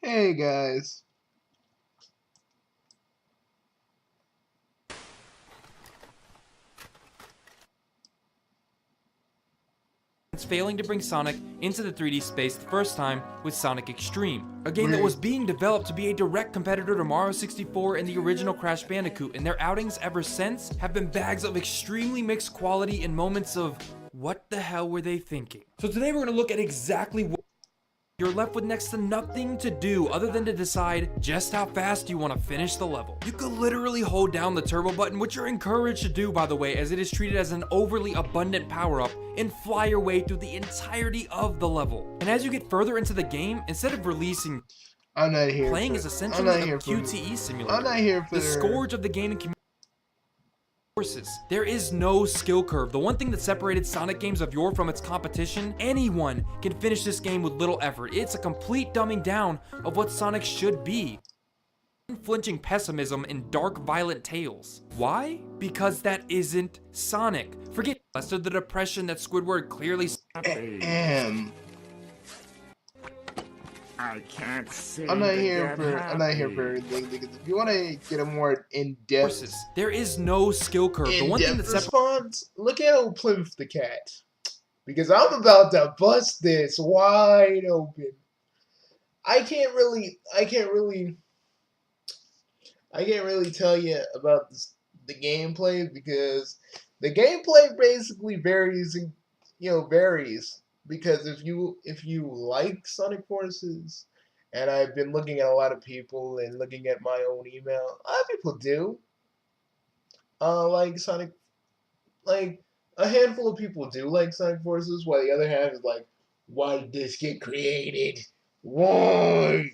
Hey guys. Failing to bring Sonic into the 3D space the first time with Sonic X-treme, a game that was Weird. being developed to be a direct competitor to Mario 64 and the original Crash Bandicoot, and their outings ever since have been bags of extremely mixed quality and moments of what the hell were they thinking? So today we're going to look at exactly what you're left with next to nothing to do other than to decide just how fast you want to finish the level. You could literally hold down the turbo button, which you're encouraged to do by the way, as it is treated as an overly abundant power-up, and fly your way through the entirety of the level. And as you get further into the game, instead of releasing, I'm not here playing for is I'm essentially not a here for QTE I'm simulator. not here for The scourge of the gaming community. There is no skill curve. The one thing that separated Sonic games of yore from its competition, anyone can finish this game with little effort. It's a complete dumbing down of what Sonic should be. Unflinching pessimism and dark violent tales. Why? Because that isn't Sonic. Forget Lester the depression that Squidward clearly am. I can't seem I'm not to here get for I'm not here for happy. everything because if you want to get a more in-depth forces. There is no skill curve. The one thing that separates response, look at old Plymouth the Cat. Because I'm about to bust this wide open. I can't really I can't really tell you about the gameplay because the gameplay basically varies and varies because if you like Sonic Forces, and I've been looking at a lot of people and looking at my own email, a lot of people do like Sonic, like a handful of people do like Sonic Forces, while the other half is like, why did this get created? Why?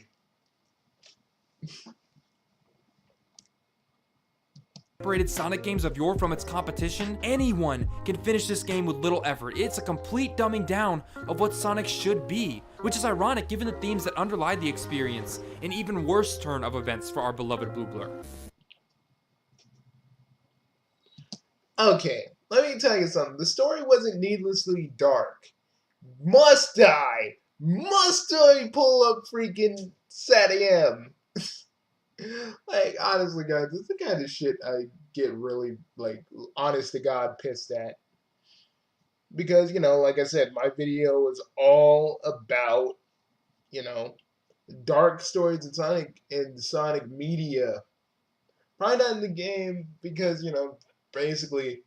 Sonic games of yore from its competition, anyone can finish this game with little effort. It's a complete dumbing down of what Sonic should be, which is ironic given the themes that underlie the experience, an even worse turn of events for our beloved Blue Blur. Okay, let me tell you something. The story wasn't needlessly dark. Must I? Must I pull up freaking SatAM? Like, honestly, guys, this is the kind of shit I get really, like, honest to God pissed at. Because, like I said, my video is all about, you know, dark stories in Sonic media. Probably not in the game because, basically,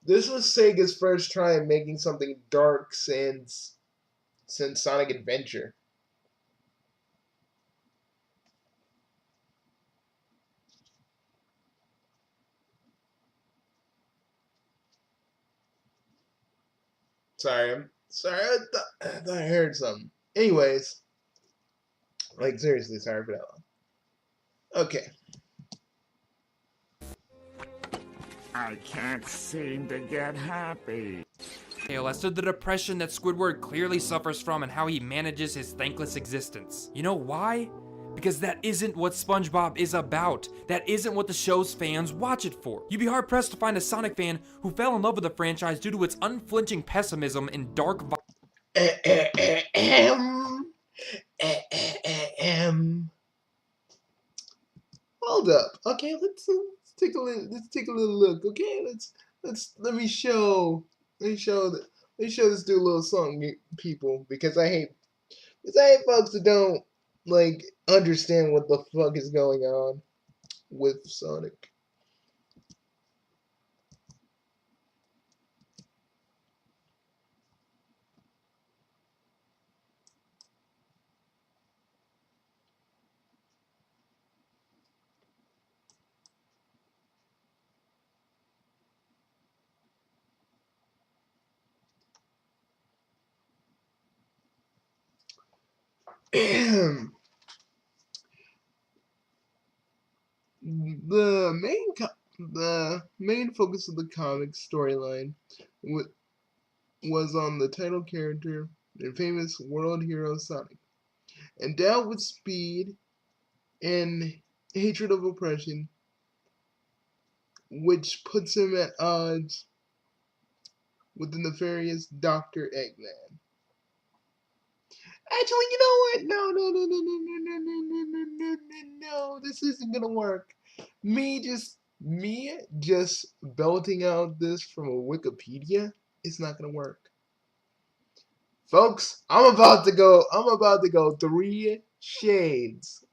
this was Sega's first try at making something dark since Sonic Adventure. Sorry, I'm sorry. I thought I heard something. Anyways, like seriously, sorry for that one. Okay. I can't seem to get happy. Lester the depression that Squidward clearly suffers from and how he manages his thankless existence. You know why? Because that isn't what SpongeBob is about. That isn't what the show's fans watch it for. You'd be hard pressed to find a Sonic fan who fell in love with the franchise due to its unflinching pessimism and dark Ahem. Ahem. Hold up. Okay, let's take a little look. Okay, let me show this dude a little something, people, because I hate folks that don't like understand what the fuck is going on with Sonic. the main focus of the comic storyline was on the title character and famous world hero Sonic. Endowed with speed and hatred of oppression, which puts him at odds with the nefarious Dr. Eggman. Actually, you know what? No. This isn't gonna work. Me just belting out this from a Wikipedia, it's not gonna work. Folks, I'm about to go 3 shades.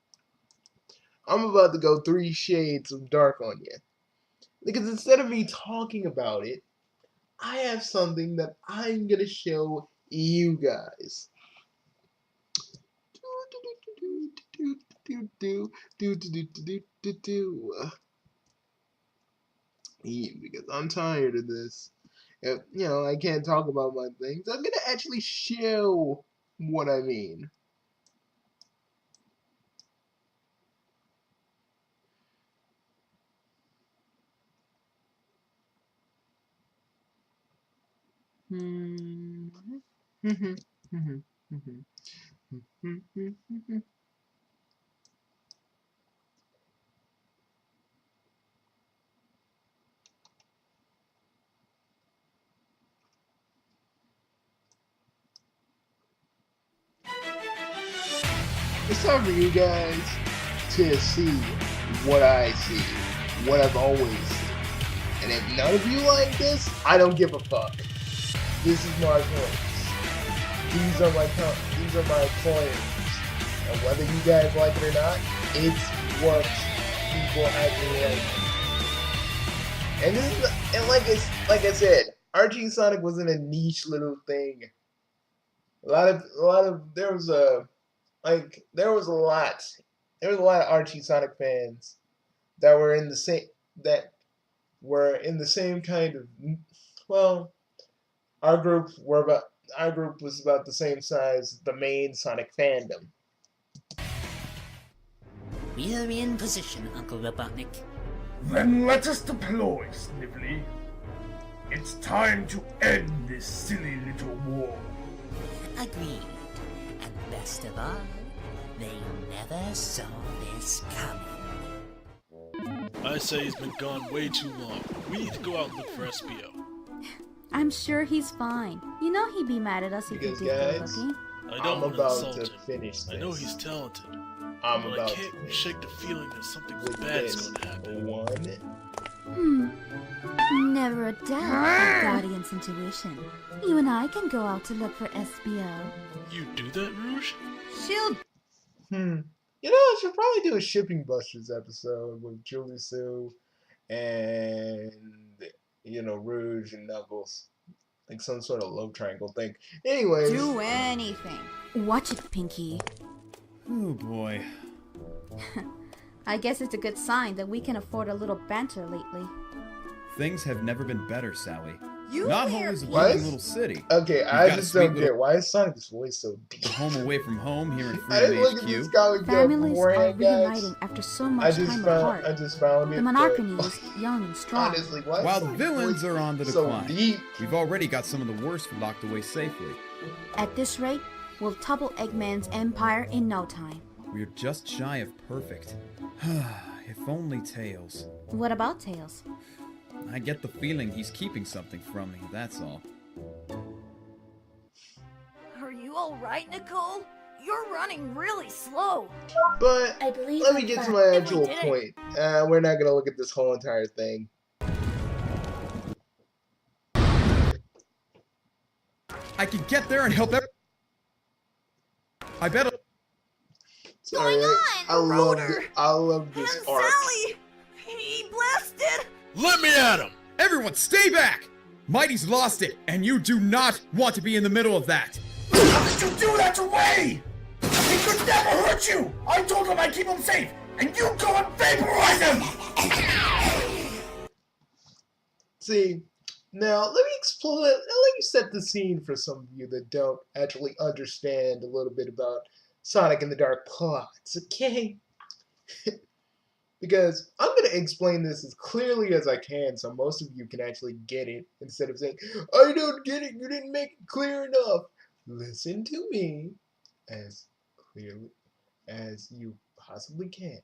I'm about to go 3 shades of dark on you. Because instead of me talking about it, I have something that I'm gonna show you guys. Because I'm tired of this. If, I can't talk about my things. I'm gonna actually show what I mean. It's time for you guys to see what I see, what I've always seen. And if none of you like this, I don't give a fuck. This is my voice. These are my claims. And whether you guys like it or not, it's what people actually like. And this is, and like I said, Archie and Sonic wasn't a niche little thing. There was a lot of Archie Sonic fans that were in the same kind of, well, our group was about the same size as the main Sonic fandom. We're in position, Uncle Robotnik. Then let us deploy, Snively. It's time to end this silly little war. Agreed. And best of all, they never saw this coming. I say he's been gone way too long. We need to go out and look for SBO. I'm sure he's fine. You know he'd be mad at us if he Because, did go guys, looking. I don't I'm want about insult to him. finish this. I know he's talented, I'm but I about can't to shake the feeling that something with bad is this going to happen. one. Never a doubt of Guardian's intuition. You and I can go out to look for SBO. You do that, Rouge? She'll I should probably do a Shipping Busters episode with Julie Sue and Rouge and Knuckles. Like some sort of love triangle thing. Anyways. do anything. Watch it, Pinky. Oh boy. I guess it's a good sign that we can afford a little banter lately. Things have never been better, Sally. You Not hear home is a me? What? lovely little city. Okay, got I a just sweet don't little- get why is Sonic's voice so deep. Home away from home here in I didn't look Freedom at this HQ. comic book Families are beforehand, guys. reuniting after so I much just time found apart. it. The Monarchany is young and strong. Honestly, why is While the Sonic's villains voice are on the so decline, deep? we've already got some of the worst locked away safely. At this rate, we'll topple Eggman's empire in no time. We're just shy of perfect. If only Tails. What about Tails? I get the feeling he's keeping something from me, that's all. Are you alright, Nicole? You're running really slow. But I believe let me get to my we actual did it. point. We're not gonna look at this whole entire thing. I can get there and help I bet Sorry, I love this And arc. Sally! He blasted! Let me at him! Everyone, stay back! Mighty's lost it, and you do not want to be in the middle of that. How did you do that to Ray? He could never hurt you! I told him I'd keep him safe, and you go and vaporize him! See, now let me explain. Let me set the scene for some of you that don't actually understand a little bit about Sonic and the Dark plots, okay? Because I'm going to explain this as clearly as I can so most of you can actually get it instead of saying, I don't get it, you didn't make it clear enough. Listen to me as clearly as you possibly can.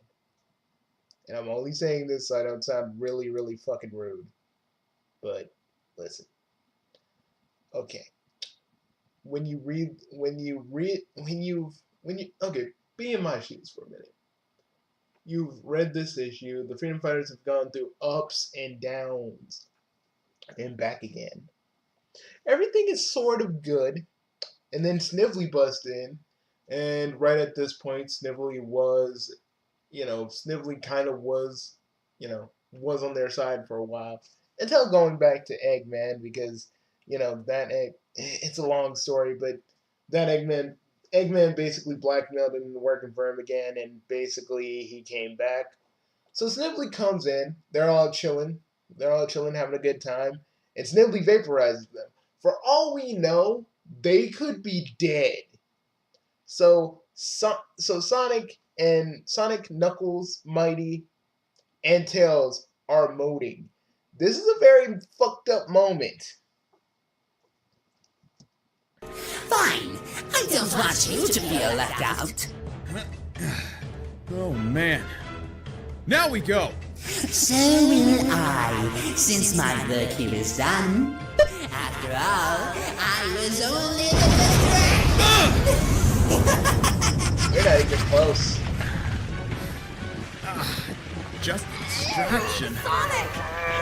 And I'm only saying this so I don't sound really, really fucking rude. But listen. Okay. okay, be in my shoes for a minute. You've read this issue. The Freedom Fighters have gone through ups and downs and back again. Everything is sort of good, and then Snively busts in, and right at this point, Snively kind of was, was on their side for a while until going back to Eggman because, it's a long story, but that Eggman basically blackmailed him into working for him again, and basically he came back. So Snively comes in. They're all chilling. Having a good time, and Snively vaporizes them. For all we know, they could be dead. So Sonic, Knuckles, Mighty, and Tails are emoting. This is a very fucked up moment. Fine. I don't want you to feel left out. Oh man. Now we go. So will I, since my work here is done. After all, I was only the You're not even close. Just a distraction. Sonic!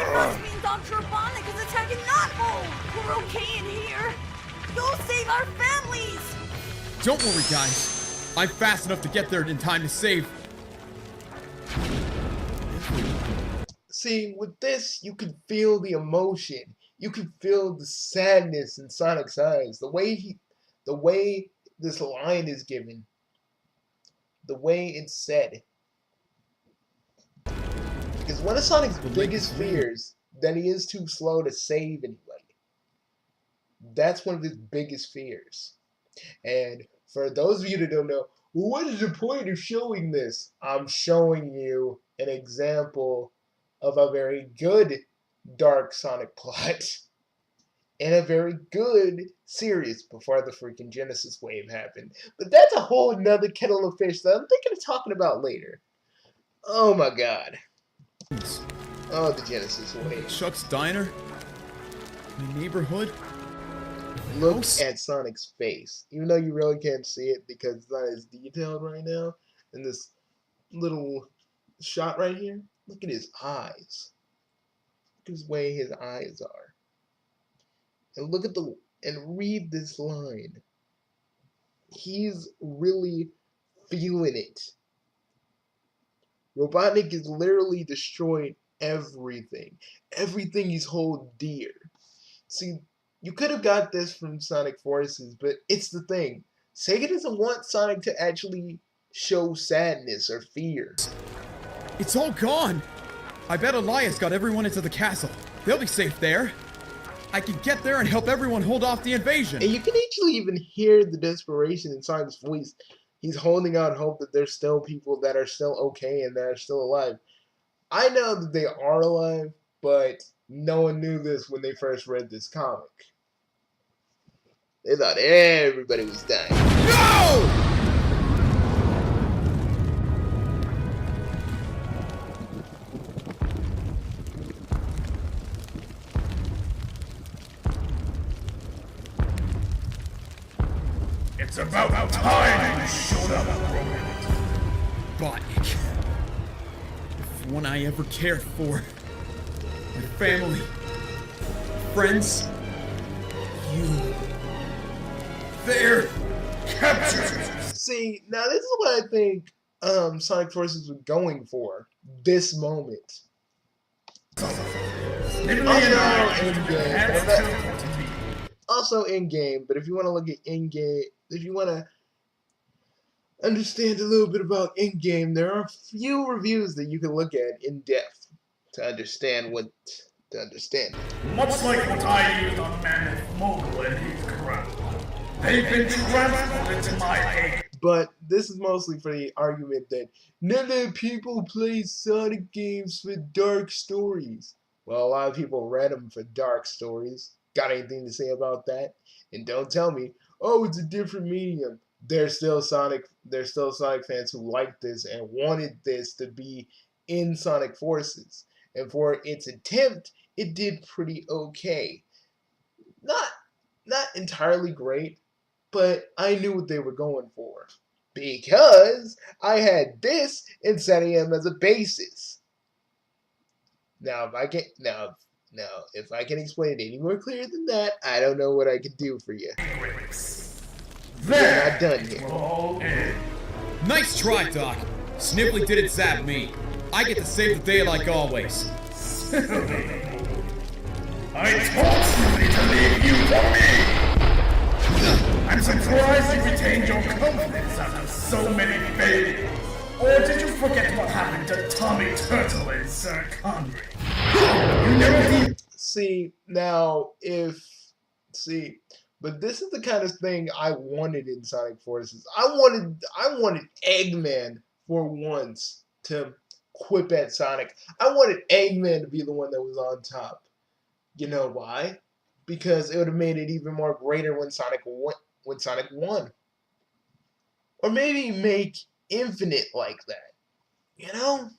It must mean Dr. Robotnik is attacking Knothole! We're okay in here! Go save our families! Don't worry, guys. I'm fast enough to get there in time to save. See, with this, you can feel the emotion. You can feel the sadness in Sonic's eyes. The way this line is given. The way it's said. Because one of Sonic's biggest fears, that he is too slow to save anybody. That's one of his biggest fears. And for those of you that don't know, what is the point of showing this? I'm showing you an example of a very good dark Sonic plot and a very good series before the freaking Genesis wave happened. But that's a whole nother kettle of fish that I'm thinking of talking about later. Oh my god. Oh, the Genesis wave. Chuck's Diner? My neighborhood? Look at Sonic's face. Even though you really can't see it because it's not as detailed right now, in this little shot right here, look at his eyes. Look at the way his eyes are. And look at and read this line. He's really feeling it. Robotnik has literally destroyed everything. Everything he's hold dear. See, you could have got this from Sonic Forces, but it's the thing. Sega doesn't want Sonic to actually show sadness or fear. It's all gone. I bet Elias got everyone into the castle. They'll be safe there. I can get there and help everyone hold off the invasion. And you can actually even hear the desperation in Sonic's voice. He's holding out hope that there's still people that are still okay and that are still alive. I know that they are alive, but no one knew this when they first read this comic. They thought everybody was dying. No! It's about time you showed up, Robotnik. The one I ever cared for. My family. Friends. You. They're captured. See, now this is what I think Sonic Forces was going for. This moment. Also in-game, but if you want to look at in-game, if you want to understand a little bit about in-game, there are a few reviews that you can look at in depth to understand what to understand. Much like what I used on Mammoth Mogul and his crowd. They've been transported to my aid. But this is mostly for the argument that none of people play Sonic games for dark stories. Well, a lot of people read them for dark stories. Got anything to say about that? And don't tell me, oh, it's a different medium. There's still Sonic fans who liked this and wanted this to be in Sonic Forces. And for its attempt, it did pretty okay. Not entirely great, but I knew what they were going for because I had this and SatAM as a basis. Now, if I can explain it any more clear than that, I don't know what I can do for you. We're not done here. Nice try, Doc. Sniffly didn't zap me. I get to save the day like always. I told Sniffly to leave you for me! I'm surprised you retained your confidence after so many failures. Or did you forget what happened to Tommy Turtle and Sir Conry? You never did. But this is the kind of thing I wanted in Sonic Forces. I wanted Eggman for once to quip at Sonic. I wanted Eggman to be the one that was on top. You know why? Because it would have made it even more greater when Sonic won. Or maybe make Infinite like that. You know?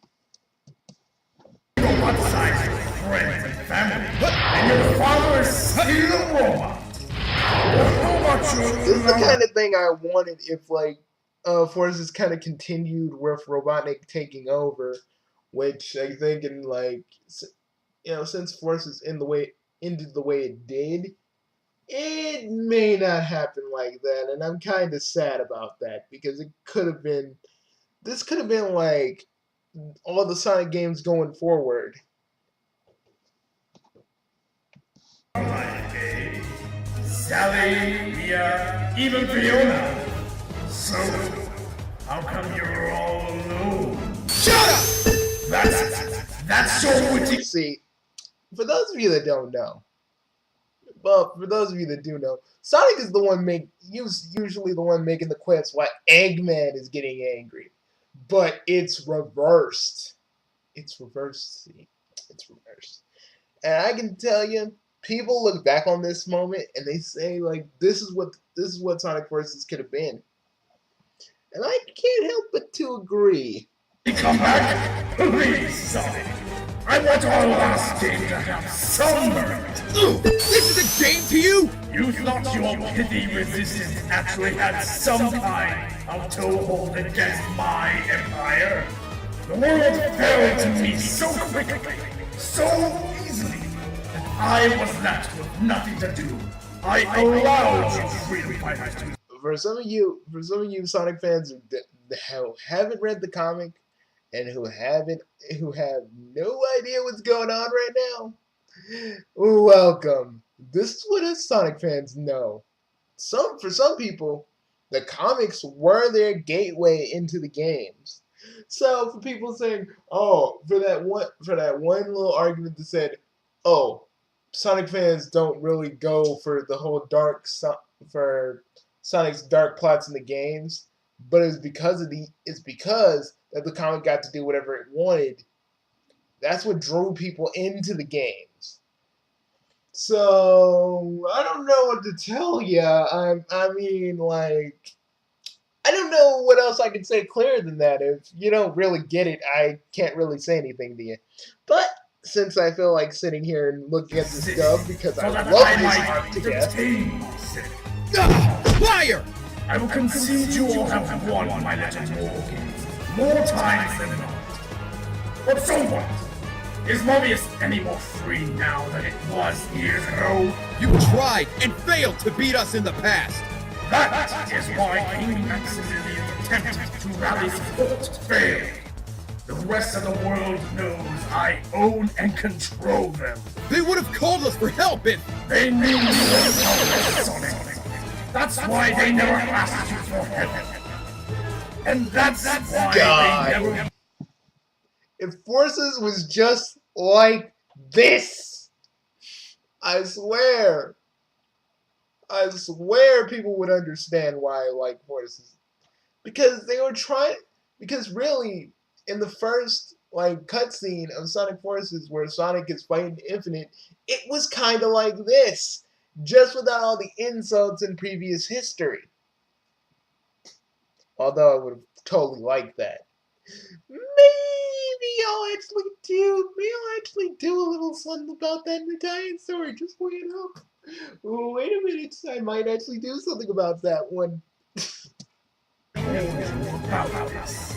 Robot size with friends and family, and your father is still a robot. This is the kind of thing I wanted if Forces kind of continued with Robotnik taking over, which I think since Forces ended the way it did, it may not happen like that, and I'm kind of sad about that because this could have been like all the Sonic games going forward. Sally, Mia, even Fiona. So, how come you're all alone? Shut up! That's so witty. See, for those of you that don't know, but for those of you that do know, Sonic is the one usually the one making the quips while Eggman is getting angry. But it's reversed. It's reversed, see. It's reversed. And I can tell you, people look back on this moment and they say this is what Sonic Forces could have been. And I can't help but to agree. Come back, please, Sonic. I want our last game to have some merit. This is a game to you? You thought your pithy resistance actually had some kind of toehold against my empire? The world fell to me so quickly, so easily, that I was left with nothing to do. I allowed you freedom fighters to. For some of you Sonic fans who haven't read the comic and who have no idea what's going on right now, welcome. This is what us Sonic fans know. For some people, the comics were their gateway into the games. So for people saying, oh, for that one little argument that said, oh, Sonic fans don't really go for the whole for Sonic's dark plots in the games, but it's because that the comic got to do whatever it wanted. That's what drew people into the games. So I don't know what to tell you. I don't know what else I can say clearer than that. If you don't really get it, I can't really say anything to you. But since I feel like sitting here and looking at this dub because I love this art to death. Liar! I will concede you all have won my Legend Mobile games more times than not. But so what? Is Mobius any more free now than it was years ago? You tried and failed to beat us in the past. That is why King Maximilian's attempt to rally support failed. The rest of the world knows I own and control them. They would have called us for help if... They knew you were Sonic. That's why they never asked you for help. And that's why they never... If Forces was just like this, I swear people would understand why I like Forces. Because really, in the first cutscene of Sonic Forces where Sonic is fighting Infinite, it was kind of like this, just without all the insults in previous history. Although I would have totally liked that. Maybe I'll actually do a little something about that in the Italian story. Just wait up. Ooh, wait a minute, I might actually do something about that one. About this.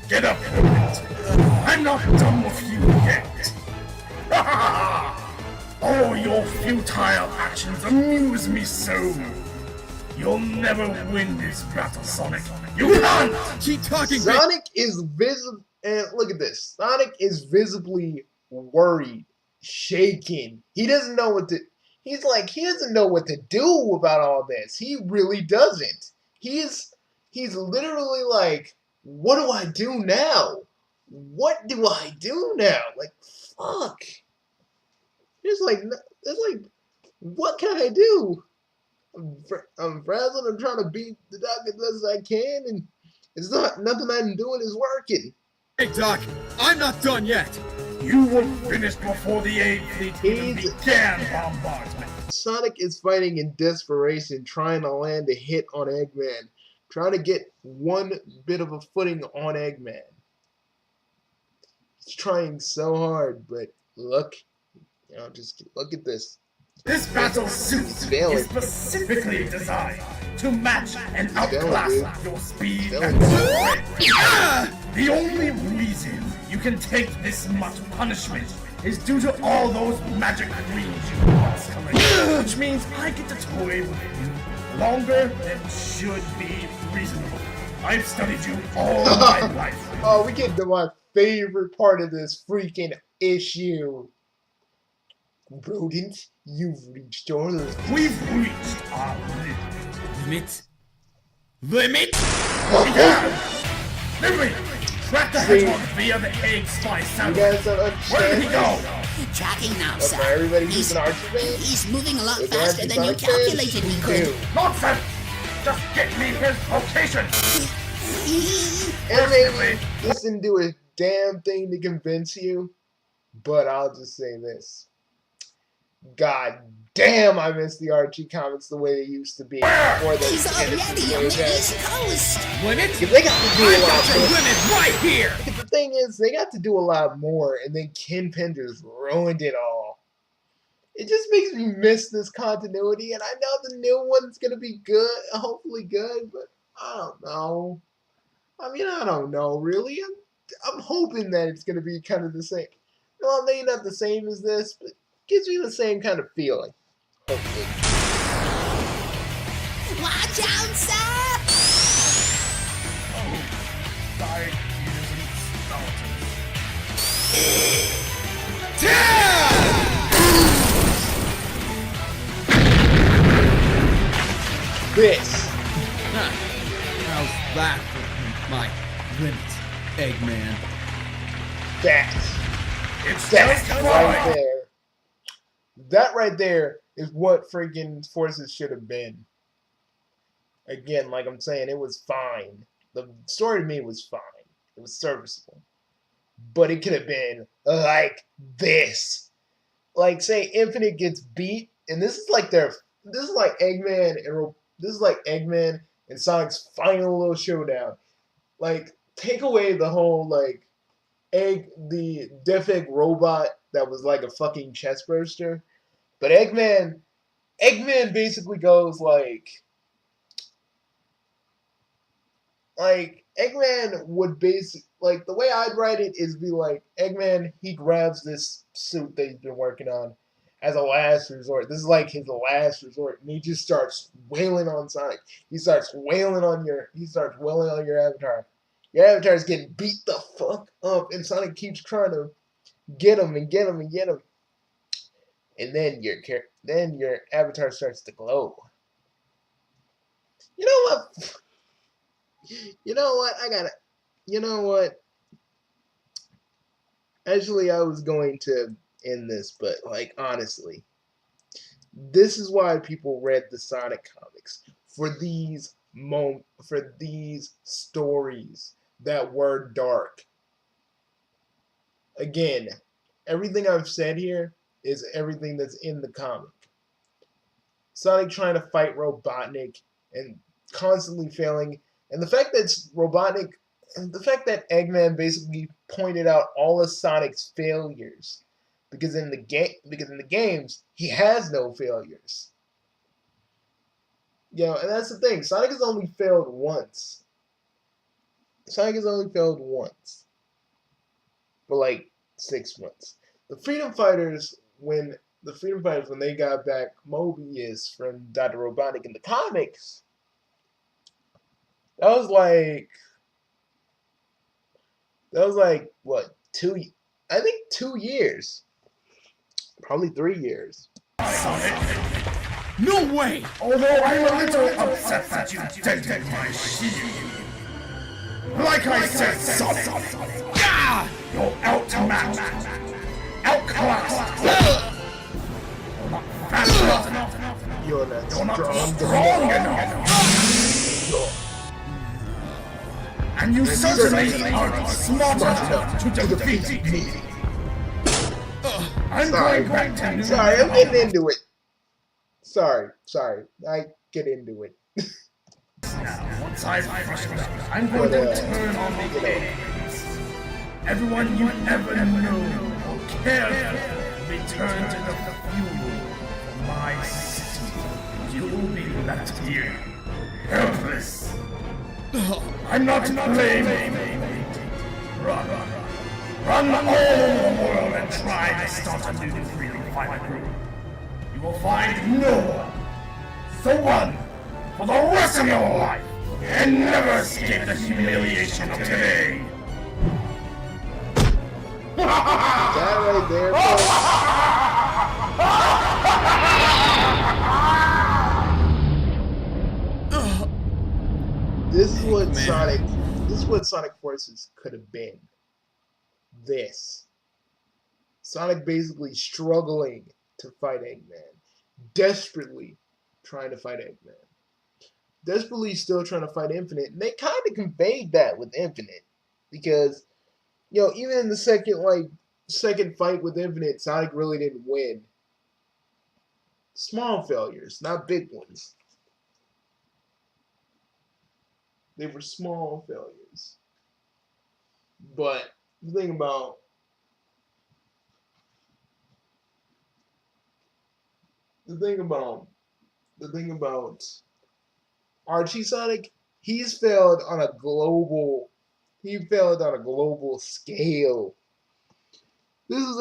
Get up, Hobbit. I'm not done with you yet. All your futile actions amuse me so. You'll never win this battle, Sonic. You can't! Keep talking, Sonic is visible, and look at this. Sonic is visibly worried, shaking. He doesn't know what to. He doesn't know what to do about all this. He really doesn't. He's literally like, what do I do now? What do I do now? Like, fuck. It's like, what can I do? I'm frazzled. I'm trying to beat the Doc as best as I can, and it's nothing I'm doing is working. Hey, Doc, I'm not done yet. You were finished before the aid fleet even began bombardment. Sonic is fighting in desperation, trying to land a hit on Eggman, trying to get one bit of a footing on Eggman. He's trying so hard, but look, just look at this. This battle suit is specifically designed to match and outclass your speed and strength. The only reason you can take this much punishment is due to all those magic rings you lost coming, which means I get to toy with you longer than should be reasonable. I've studied you all my life. Oh, we get to my favorite part of this freaking issue. Rodent, you've reached your limit. We've reached our limit. Limit? Limit? Yeah! Literally! Track the hedgehog via the egg spy You satellite. guys don't understand? Where did he go? Tracking now, That's sir. why everybody's using Archie Man? He's moving a lot With faster than you Archie Sonic calculated he could. Two. Nonsense! Just get me his location! And maybe this didn't do a damn thing to convince you, but I'll just say this. God damn, I miss the Archie comics the way they used to be. Before they He's already on the East Coast. Limit? Because they got to do a I've lot got your more. limit right here! Because the thing is, they got to do a lot more, and then Kingpin just ruined it all. It just makes me miss this continuity, and I know the new one's going to be good, hopefully good, but I don't know. I mean, I don't know, really. I'm hoping that it's going to be kind of the same. Well, maybe not the same as this, but gives me the same kind of feeling. Hopefully. Watch out, sir! Sorry, skeletons. This. How's that for my limit, Eggman? It's That just right fine. there. That right there is what freaking Forces should have been. Again, like I'm saying, it was fine. The story to me was fine. It was serviceable. But it could have been like this. Like, say Infinite gets beat, and this is like Eggman and Sonic's final little showdown. Like, take away the whole like the Death Egg robot that was like a fucking chest burster. But Eggman basically goes like Eggman would like the way I'd write it is be like Eggman, he grabs this suit that he's been working on as a last resort. This is like his last resort, and he just starts wailing on Sonic. He starts wailing on your avatar. Your avatar's getting beat the fuck up, and Sonic keeps trying to get him and get him and get him. And then your avatar starts to glow. You know what? You know what? You know what? Actually, I was going to end this, but like honestly, this is why people read the Sonic comics for these stories that were dark. Again, everything I've said here is everything that's in the comic. Sonic trying to fight Robotnik and constantly failing, and the fact that Eggman basically pointed out all of Sonic's failures. because in the games he has no failures. You know, and that's the thing. Sonic has only failed once. Sonic has only failed once for like 6 months. The Freedom Fighters, when they got back Mobius from Dr. Robotnik in the comics, that was like what, 2 years, probably 3 years. No way! Although I'm a little upset that you dented my shield. Like I said, Sonic, you're outmatched, outclassed. You're not Strong enough. And you certainly aren't smart enough to defeat me. I'm going back to New Sorry, I'm getting into it. Sorry, I get into it. Now, once I've crushed them, I'm going to turn on the eggs. Everyone you ever known or cared for will be turned into fuel for my city. You'll be left here, helpless. I'm not blaming you. Run all over the world and try to start a new freedom fighter group. You will find no one. So run for the rest of your life and never escape the humiliation of today. That right there, This is what Sonic Forces could have been. Sonic basically struggling to fight Eggman. Desperately trying to fight Eggman. Desperately still trying to fight Infinite. And they kind of conveyed that with Infinite. Because, you know, even in the second fight with Infinite, Sonic really didn't win. Small failures, not big ones. They were small failures. But the thing about Archie Sonic, he failed on a global scale. This is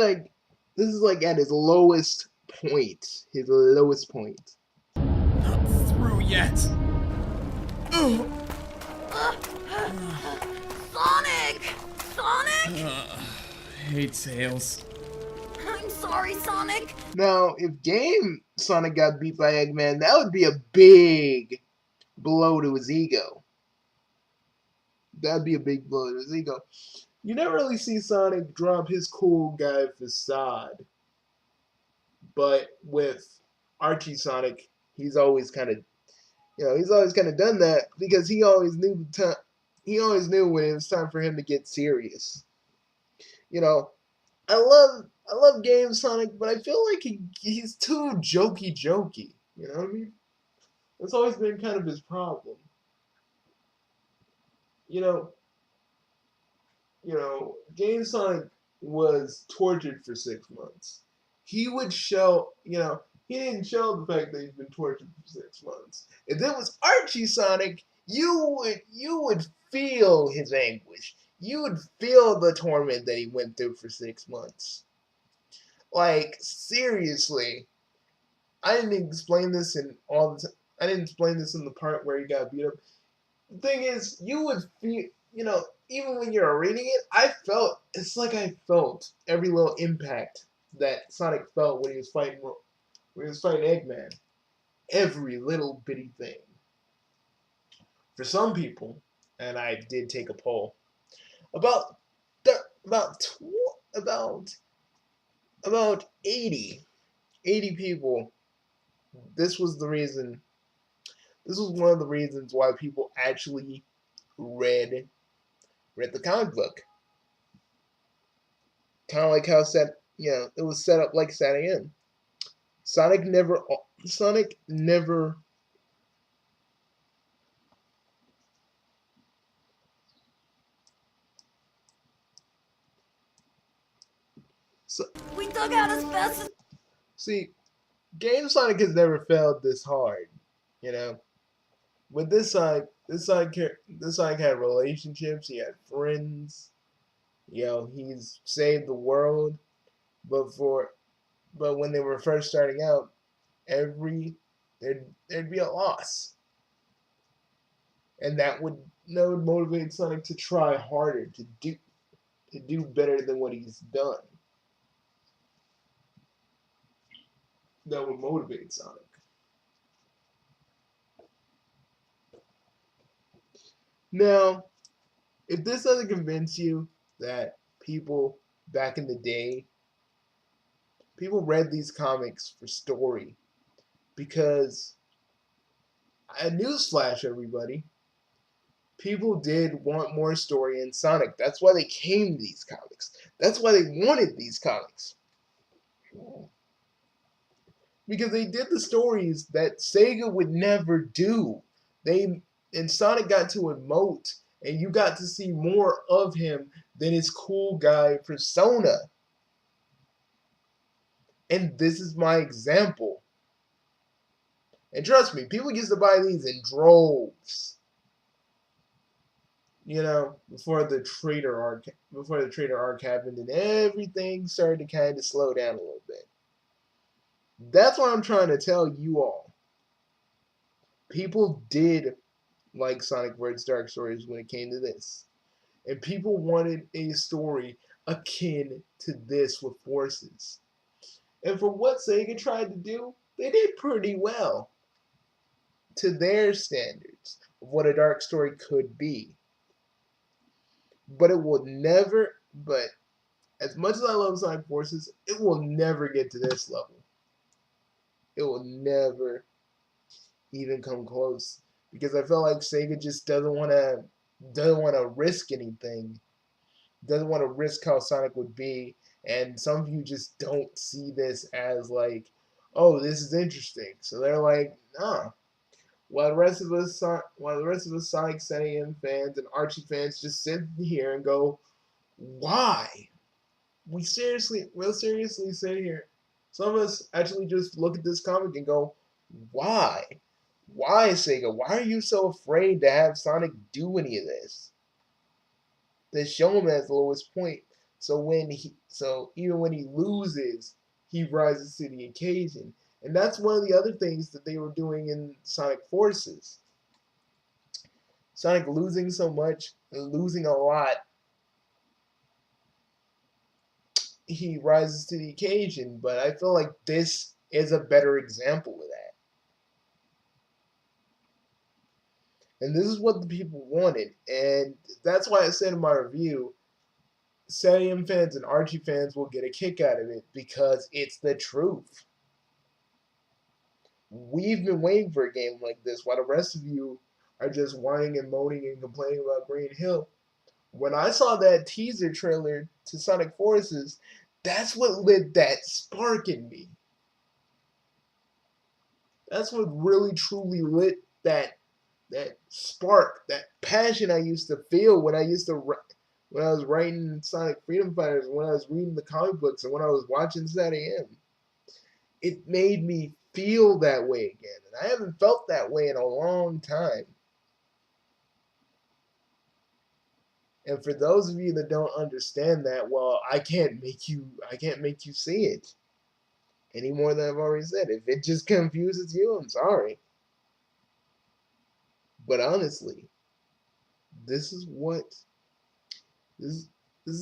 like at his lowest point. Not through yet. Sonic! Hate Tails. I'm sorry, Sonic. Now, if Game Sonic got beat by Eggman, that would be a big blow to his ego. That'd be a big blow to his ego. You never really see Sonic drop his cool guy facade. But with Archie Sonic, he's always kind of done that because he always knew when it was time for him to get serious. You know, I love Game Sonic, but I feel like he's too jokey. You know what I mean? That's always been kind of his problem. You know, Game Sonic was tortured for 6 months. He didn't show the fact that he's been tortured for 6 months. If it was Archie Sonic, you would feel his anguish. You would feel the torment that he went through for 6 months. Like, seriously. I didn't explain this in the part where he got beat up. The thing is, you would feel, even when you're reading it, I felt every little impact that Sonic felt when he was fighting Eggman. Every little bitty thing. For some people, and I did take a poll, about 80 people, this was one of the reasons why people actually read the comic book. Kind of like how it was set up like SatAM. Sonic never We dug out as fast as. See, Game Sonic has never failed this hard, you know. With this Sonic had relationships. He had friends. You know, he's saved the world. But when they were first starting out, there'd be a loss, and that would motivate Sonic to try harder, to do better than what he's done. That would motivate Sonic. Now, if this doesn't convince you that people back in the day, people read these comics for story, because a newsflash, everybody, people did want more story in Sonic. That's why they came to these comics. That's why they wanted these comics. Because they did the stories that Sega would never do. And Sonic got to emote, and you got to see more of him than his cool guy persona. And this is my example. And trust me, people used to buy these in droves. You know, before the Trader arc happened, and everything started to kind of slow down a little bit. That's what I'm trying to tell you all. People did like Sonic Vs. Dark Stories when it came to this. And people wanted a story akin to this with forces. And for what Sega tried to do, they did pretty well to their standards of what a dark story could be. But it will never, but as much as I love Sonic Forces, it will never get to this level. It will never even come close, because I feel like Sega just doesn't want to risk anything. Doesn't want to risk how Sonic would be, and some of you just don't see this as like, oh, this is interesting. So they're like, nah. While the rest of us Sonic SNES fans and Archie fans just sit here and go, why? We'll seriously sit here. Some of us actually just look at this comic and go, why? Why, Sega? Why are you so afraid to have Sonic do any of this? To show him at the lowest point. So even when he loses, he rises to the occasion. And that's one of the other things that they were doing in Sonic Forces. Sonic losing so much, losing a lot, he rises to the occasion. But I feel like this is a better example of that. And this is what the people wanted. And that's why I said in my review, SNES fans and Archie fans will get a kick out of it, because it's the truth. We've been waiting for a game like this, while the rest of you are just whining and moaning and complaining about Green Hill. When I saw that teaser trailer to Sonic Forces, that's what lit that spark in me. That's what really truly lit that spark, that passion I used to feel when I was writing Sonic Freedom Fighters, when I was reading the comic books, and when I was watching SNES. It made me feel that way again, and I haven't felt that way in a long time. And for those of you that don't understand that, well, I can't make you see it any more than I've already said. If it just confuses you, I'm sorry. But honestly, this is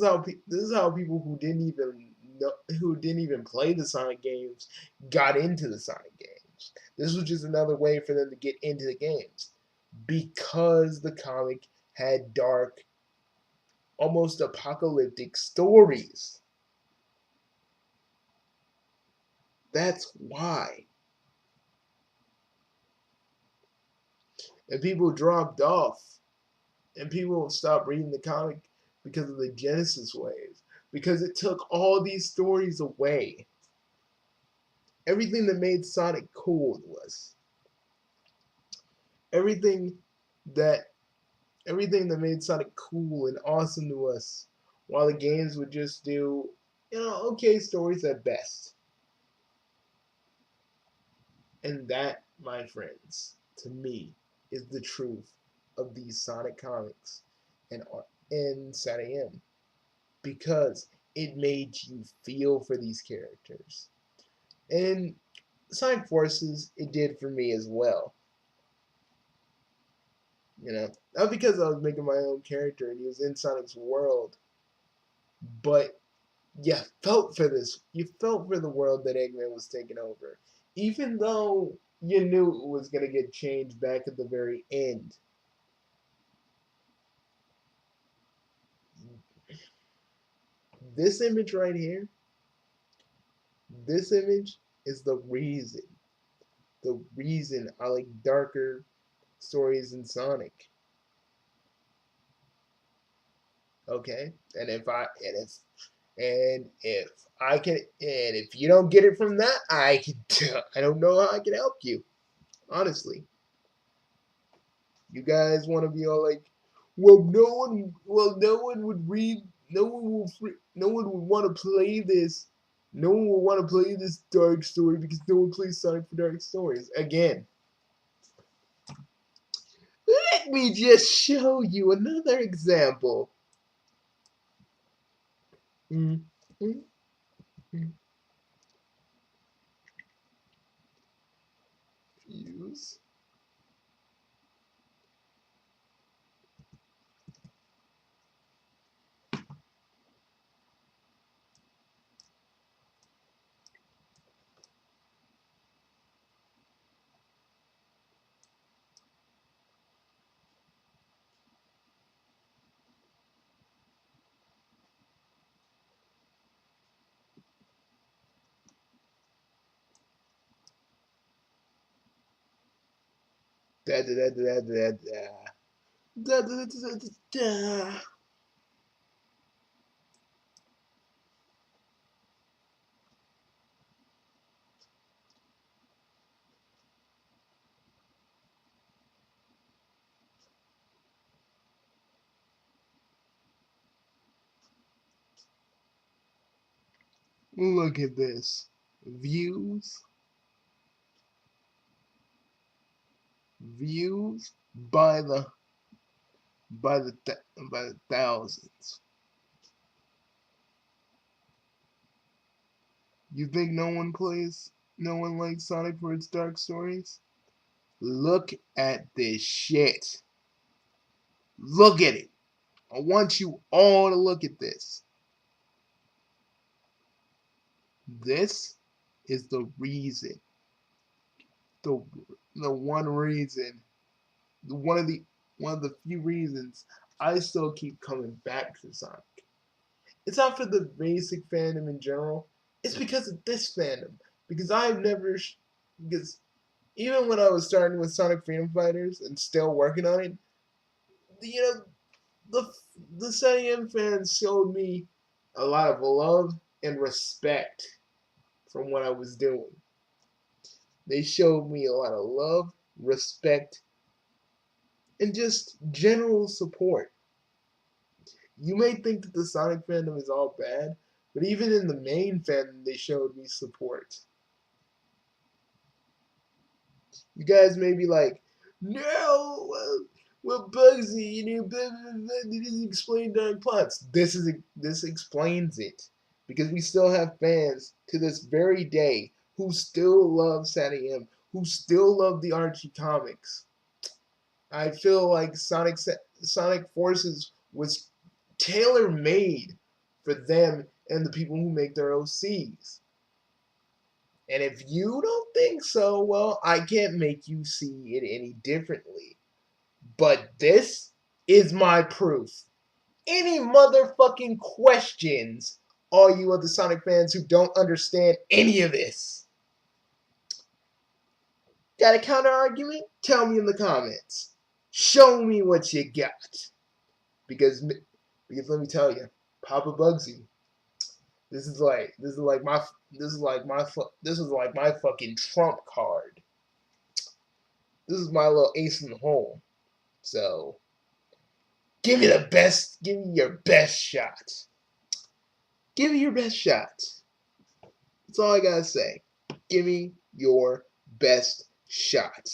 how people who didn't even play the Sonic games got into the Sonic games. This was just another way for them to get into the games, because the comic had dark, almost apocalyptic stories. That's why. And people dropped off, and people stopped reading the comic because of the Genesis wave, because it took all these stories away. Everything that made Sonic cool to us. Everything that made Sonic cool and awesome to us, while the games would just do okay stories at best. And that, my friends, to me, is the truth of these Sonic comics and SatAM. Because it made you feel for these characters. And Sonic Forces, it did for me as well. Not because I was making my own character and he was in Sonic's world, but you felt for this. You felt for the world that Eggman was taking over. Even though you knew it was going to get changed back at the very end. This image right here, this image is the reason I like darker stories in Sonic. Okay? And if you don't get it from that, I don't know how I can help you. Honestly. You guys want to be all like, well, no one would read, no one would want to play this. No one will want to play this dark story because no one plays Sonic for dark stories. Again, let me just show you another example. Fuse. Da da da da da da da da da da da. Look at this. Views by the thousands. You think no one likes Sonic for its dark stories? Look at this shit. Look at it. I want you all to look at this. This is the reason. The one reason. One of the few reasons I still keep coming back to Sonic. It's not for the basic fandom in general. It's because of this fandom. Because because even when I was starting with Sonic Freedom Fighters and still working on it, the SatAM fans showed me a lot of love and respect from what I was doing. They showed me a lot of love, respect, and just general support. You may think that the Sonic fandom is all bad, but even in the main fandom, they showed me support. You guys may be like, no, well, Bugsy, they doesn't explain dark plots. This explains it. Because we still have fans to this very day who still love SatAM, who still love the Archie comics. I feel like Sonic Forces was tailor-made for them and the people who make their OCs. And if you don't think so, well, I can't make you see it any differently. But this is my proof. Any motherfucking questions, all you other Sonic fans who don't understand any of this? Got a counter argument? Tell me in the comments. Show me what you got. Because let me tell you, Papa Bugsy, this is like my fucking trump card. This is my little ace in the hole. So give me your best shot. Give me your best shot. That's all I gotta say. Give me your best shot.